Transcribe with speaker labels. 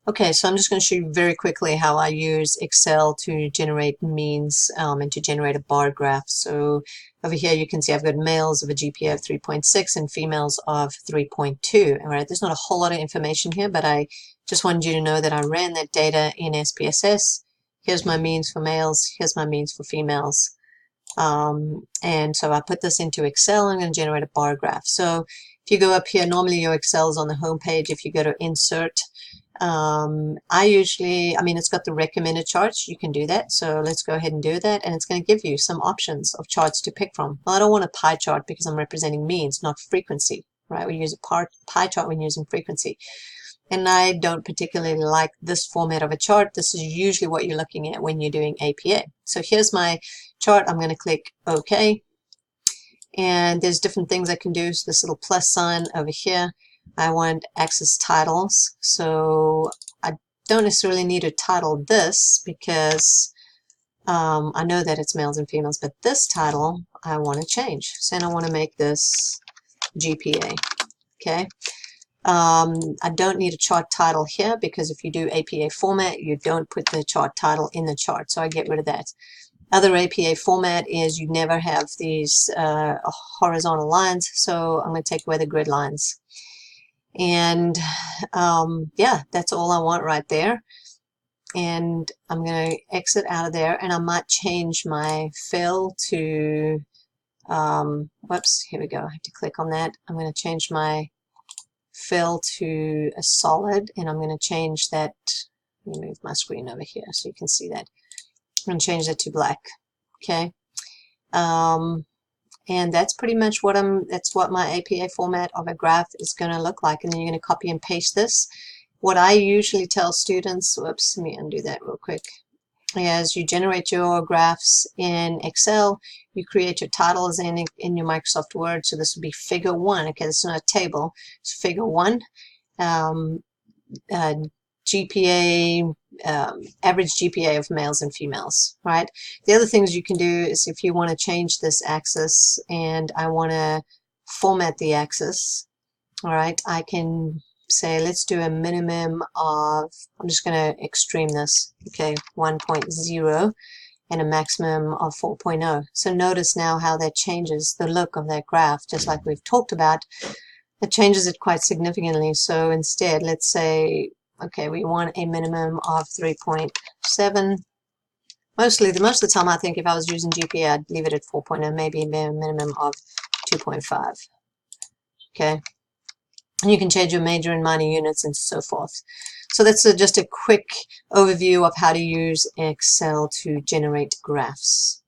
Speaker 1: Okay, so I'm just going to show you very quickly how I use Excel to generate means and to generate a bar graph. So over here you can see I've got males of a GPA of 3.6 and females of 3.2. All right, there's not a whole lot of information here, but I just wanted you to know that I ran that data in SPSS. Here's my means for males, here's my means for females. And so I put this into Excel. I'm going to generate a bar graph. So if you go up here, normally your Excel is on the home page. If you go to Insert, it's got the recommended charts. You can do that. So let's go ahead and do that. And it's going to give you some options of charts to pick from. Well, I don't want a pie chart because I'm representing means, not frequency, right? We use a pie chart when using frequency. And I don't particularly like this format of a chart. This is usually what you're looking at when you're doing APA. So here's my chart. I'm going to click OK. And there's different things I can do. So this little plus sign over here, I want access titles. So I don't necessarily need to title this because I know that it's males and females, but this title I want to change. So I want to make this GPA. Okay. I don't need a chart title here because if you do APA format, you don't put the chart title in the chart. So I get rid of that. Other APA format is you never have these horizontal lines, so I'm going to take away the grid lines. And yeah, that's all I want right there. And I'm going to exit out of there, and I might change my fill to, whoops, here we go. I have to click on that. I'm going to change my fill to a solid, and I'm going to change that. Let me move my screen over here so you can see that. I'm going to change that to black. Okay. And that's pretty much that's what my APA format of a graph is going to look like. And then you're going to copy and paste this. What I usually tell students, whoops, let me undo that real quick, is you generate your graphs in Excel, you create your titles in your Microsoft Word. So this would be figure 1. Okay, this is not a table, it's figure 1. GPA, average GPA of males and females, right? The other things you can do is if you want to change this axis and I want to format the axis, all right, I can say let's do a minimum of, I'm just going to extreme this, okay, 1.0 and a maximum of 4.0. So notice now how that changes the look of that graph, just like we've talked about. It changes it quite significantly. So instead, let's say, okay, we want a minimum of 3.7. Most of the time, I think if I was using GPA, I'd leave it at 4.0, maybe a minimum of 2.5. Okay. And you can change your major and minor units and so forth. So that's just a quick overview of how to use Excel to generate graphs.